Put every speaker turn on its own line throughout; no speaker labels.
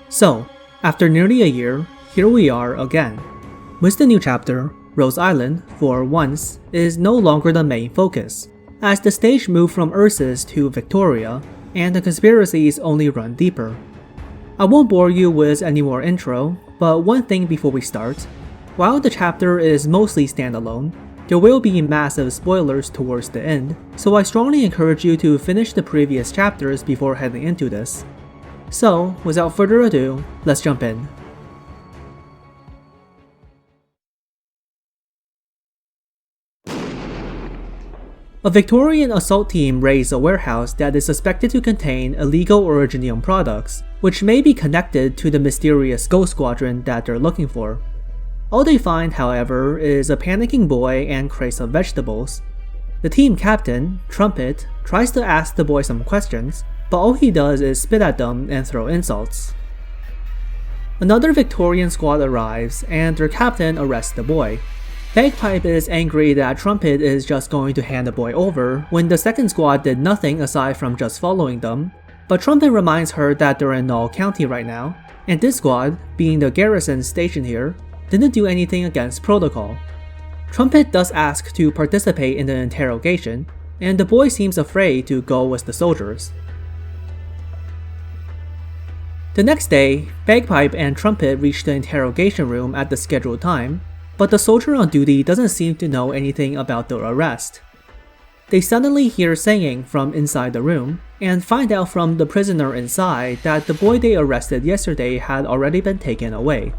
So, after nearly a year, here we are again. With the new chapter, Rose Island, for once, is no longer the main focus, as the stage moved from Ursus to Victoria, and the conspiracies only run deeper. I won't bore you with any more intro, but one thing before we start. While the chapter is mostly standalone, there will be massive spoilers towards the end, so I strongly encourage you to finish the previous chapters before heading into this. So, without further ado, let's jump in. A Victorian assault team raids a warehouse that is suspected to contain illegal Originium products, which may be connected to the mysterious Ghost Squadron that they're looking for. All they find, however, is a panicking boy and crates of vegetables. The team captain, Trumpet, tries to ask the boy some questions, but all he does is spit at them and throw insults. Another Victorian squad arrives, and their captain arrests the boy. Bagpipe is angry that Trumpet is just going to hand the boy over when the second squad did nothing aside from just following them, but Trumpet reminds her that they're in Knoll County right now, and this squad, being the garrison stationed here, didn't do anything against protocol. Trumpet does ask to participate in the interrogation, and the boy seems afraid to go with the soldiers. The next day, Bagpipe and Trumpet reach the interrogation room at the scheduled time, but the soldier on duty doesn't seem to know anything about their arrest. They suddenly hear singing from inside the room, and find out from the prisoner inside that the boy they arrested yesterday had already been taken away.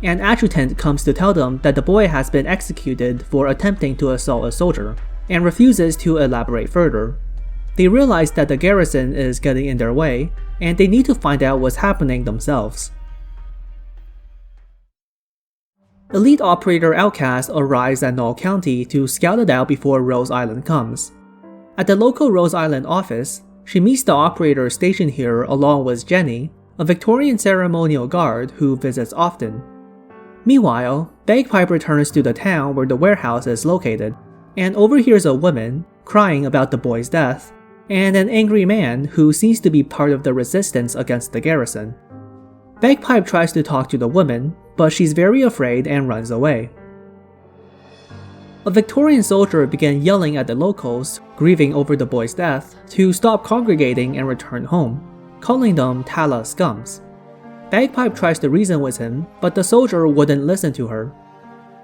An adjutant comes to tell them that the boy has been executed for attempting to assault a soldier, and refuses to elaborate further. They realize that the garrison is getting in their way, and they need to find out what's happening themselves. Elite Operator Outcast arrives at Knoll County to scout it out before Rose Island comes. At the local Rose Island office, she meets the operator stationed here along with Jenny, a Victorian ceremonial guard who visits often. Meanwhile, Bagpipe returns to the town where the warehouse is located, and overhears a woman crying about the boy's death, and an angry man who seems to be part of the resistance against the garrison. Bagpipe tries to talk to the woman, but she's very afraid and runs away. A Victorian soldier began yelling at the locals, grieving over the boy's death, to stop congregating and return home, calling them Tala scums. Bagpipe tries to reason with him, but the soldier wouldn't listen to her.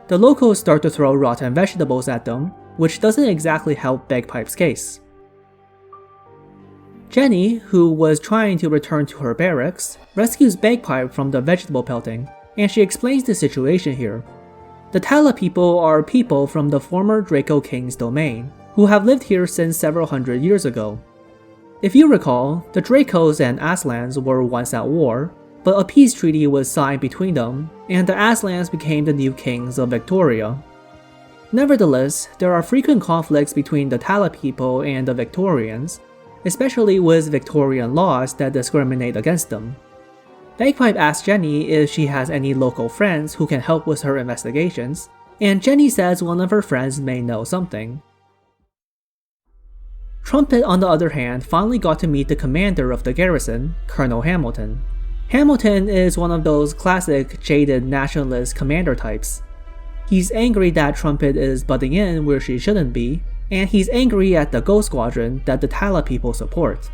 The locals start to throw rotten vegetables at them, which doesn't exactly help Bagpipe's case. Jenny, who was trying to return to her barracks, rescues Bagpipe from the vegetable pelting, and she explains the situation here. The Tala people are people from the former Draco King's domain, who have lived here since several hundred years ago. If you recall, the Dracos and Aslans were once at war, but a peace treaty was signed between them, and the Aslans became the new kings of Victoria. Nevertheless, there are frequent conflicts between the Tala people and the Victorians, especially with Victorian laws that discriminate against them. Bagpipe asks Jenny if she has any local friends who can help with her investigations, and Jenny says one of her friends may know something. Trumpet, on the other hand, finally got to meet the commander of the garrison, Colonel Hamilton. Hamilton is one of those classic jaded nationalist commander types. He's angry that Trumpet is butting in where she shouldn't be, and he's angry at the Ghost Squadron that the Tala people support.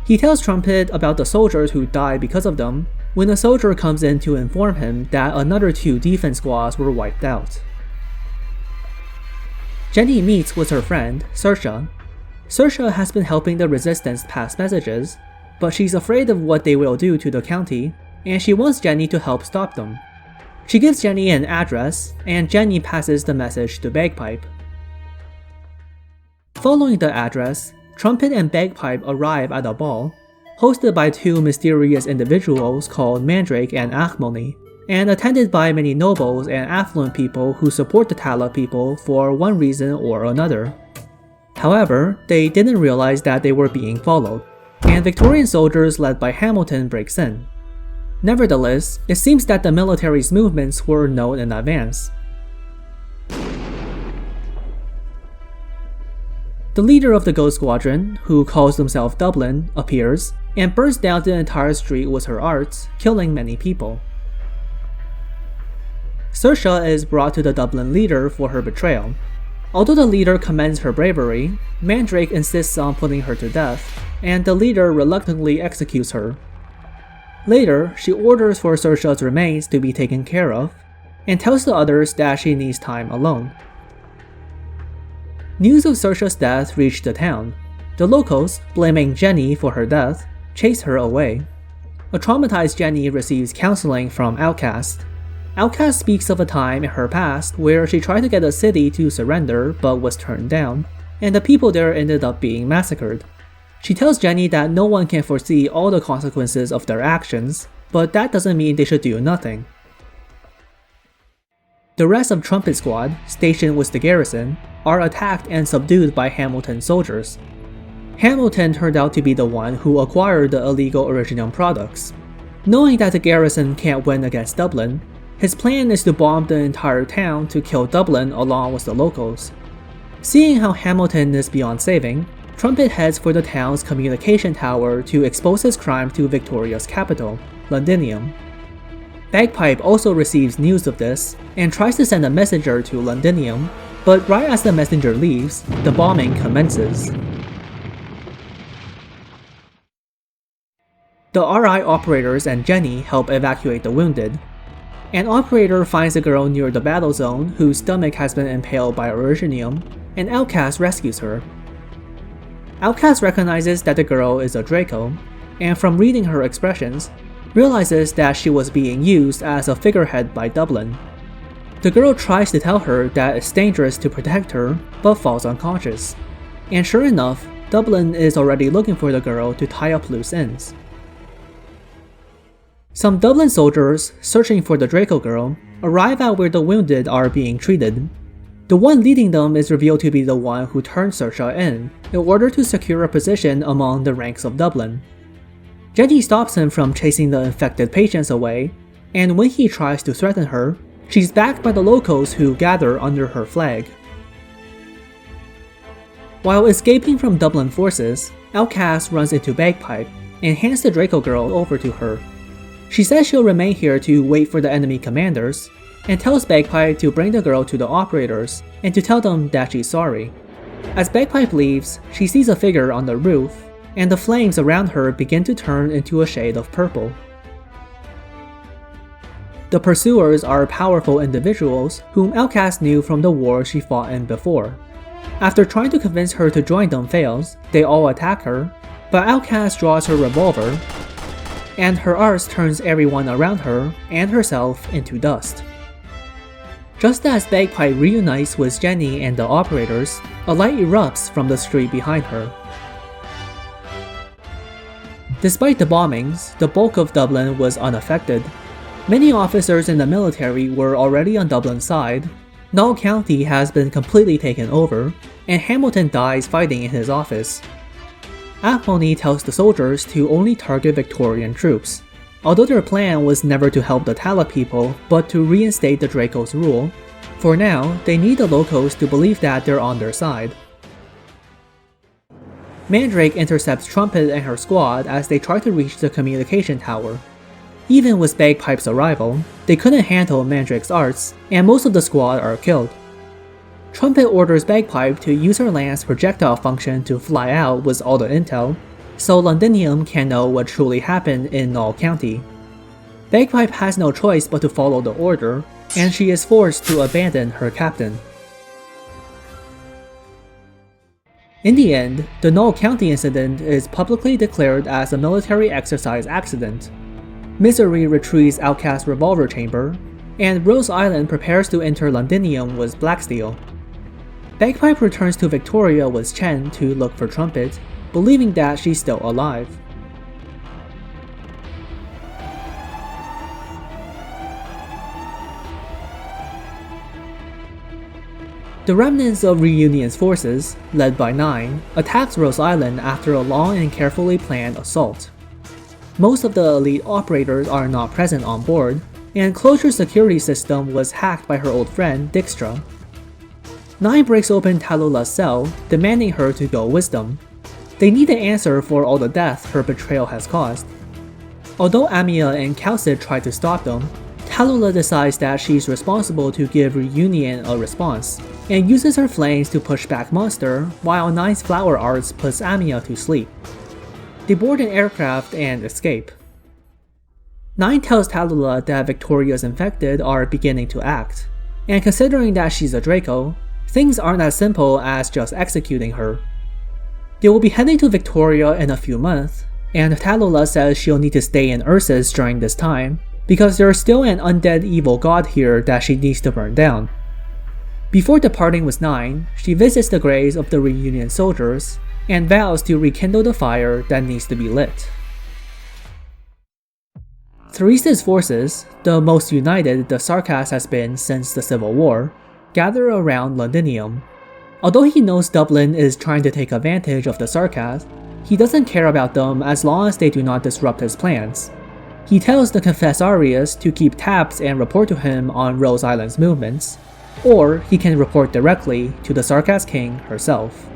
He tells Trumpet about the soldiers who died because of them, when a soldier comes in to inform him that another 2 defense squads were wiped out. Jenny meets with her friend, Saoirse. Saoirse has been helping the resistance pass messages, but she's afraid of what they will do to the county, and she wants Jenny to help stop them. She gives Jenny an address, and Jenny passes the message to Bagpipe. Following the address, Trumpet and Bagpipe arrive at a ball, hosted by 2 mysterious individuals called Mandrake and Achmoni, and attended by many nobles and affluent people who support the Tala people for one reason or another. However, they didn't realize that they were being followed, and Victorian soldiers led by Hamilton breaks in. Nevertheless, it seems that the military's movements were known in advance. The leader of the Ghost Squadron, who calls himself Dublin, appears, and burns down the entire street with her arts, killing many people. Saoirse is brought to the Dublin leader for her betrayal. Although the leader commends her bravery, Mandrake insists on putting her to death, and the leader reluctantly executes her. Later, she orders for Saoirse's remains to be taken care of, and tells the others that she needs time alone. News of Saoirse's death reached the town. The locals, blaming Jenny for her death, chase her away. A traumatized Jenny receives counseling from Outcast. Outcast speaks of a time in her past where she tried to get the city to surrender but was turned down, and the people there ended up being massacred. She tells Jenny that no one can foresee all the consequences of their actions, but that doesn't mean they should do nothing. The rest of Trumpet Squad, stationed with the garrison, are attacked and subdued by Hamilton's soldiers. Hamilton turned out to be the one who acquired the illegal Originium products. Knowing that the garrison can't win against Dublin, his plan is to bomb the entire town to kill Dublin along with the locals. Seeing how Hamilton is beyond saving, Trumpet heads for the town's communication tower to expose his crime to Victoria's capital, Londinium. Bagpipe also receives news of this and tries to send a messenger to Londinium, but right as the messenger leaves, the bombing commences. The RI operators and Jenny help evacuate the wounded. An operator finds a girl near the battle zone whose stomach has been impaled by Originium, and Outcast rescues her. Outcast recognizes that the girl is a Draco, and from reading her expressions, realizes that she was being used as a figurehead by Dublin. The girl tries to tell her that it's dangerous to protect her, but falls unconscious. And sure enough, Dublin is already looking for the girl to tie up loose ends. Some Dublin soldiers, searching for the Draco girl, arrive at where the wounded are being treated. The one leading them is revealed to be the one who turned Saoirse in order to secure a position among the ranks of Dublin. Jenny stops him from chasing the infected patients away, and when he tries to threaten her, she's backed by the locals who gather under her flag. While escaping from Dublin forces, Outcast runs into Bagpipe and hands the Draco girl over to her. She says she'll remain here to wait for the enemy commanders, and tells Bagpipe to bring the girl to the operators and to tell them that she's sorry. As Bagpipe leaves, she sees a figure on the roof, and the flames around her begin to turn into a shade of purple. The pursuers are powerful individuals whom Outcast knew from the war she fought in before. After trying to convince her to join them fails, they all attack her, but Outcast draws her revolver, and her arts turns everyone around her and herself into dust. Just as Bagpipe reunites with Jenny and the operators, a light erupts from the street behind her. Despite the bombings, the bulk of Dublin was unaffected. Many officers in the military were already on Dublin's side, Knoll County has been completely taken over, and Hamilton dies fighting in his office. Athlone tells the soldiers to only target Victorian troops. Although their plan was never to help the Tala people, but to reinstate the Draco's rule, for now, they need the locals to believe that they're on their side. Mandrake intercepts Trumpet and her squad as they try to reach the communication tower. Even with Bagpipe's arrival, they couldn't handle Mandrake's arts, and most of the squad are killed. Trumpet orders Bagpipe to use her lance projectile function to fly out with all the intel, so Londinium can know what truly happened in Knoll County. Bagpipe has no choice but to follow the order, and she is forced to abandon her captain. In the end, the Knoll County incident is publicly declared as a military exercise accident. Misery retrieves Outcast's revolver chamber, and Rose Island prepares to enter Londinium with Blacksteel. Bagpipe returns to Victoria with Chen to look for Trumpet, believing that she's still alive. The remnants of Reunion's forces, led by Nine, attacks Rose Island after a long and carefully planned assault. Most of the elite operators are not present on board, and Closure's security system was hacked by her old friend Dijkstra. Nine breaks open Tallulah cell, demanding her to go with them. They need an answer for all the death her betrayal has caused. Although Amia and Calcid try to stop them, Tallulah decides that she's responsible to give Reunion a response, and uses her flames to push back Monster, while Nine's flower arts puts Amia to sleep. They board an aircraft and escape. Nine tells Tallulah that Victoria's infected are beginning to act, and considering that she's a Draco, things aren't as simple as just executing her. They will be heading to Victoria in a few months, and Tallulah says she'll need to stay in Ursus during this time, because there's still an undead evil god here that she needs to burn down. Before departing with Nine, she visits the graves of the Reunion soldiers, and vows to rekindle the fire that needs to be lit. Therese's forces, the most united the Sarkaz has been since the Civil War, gather around Londinium. Although he knows Dublin is trying to take advantage of the Sarkaz, he doesn't care about them as long as they do not disrupt his plans. He tells the Confessarius to keep tabs and report to him on Rose Island's movements, or he can report directly to the Sarkaz King herself.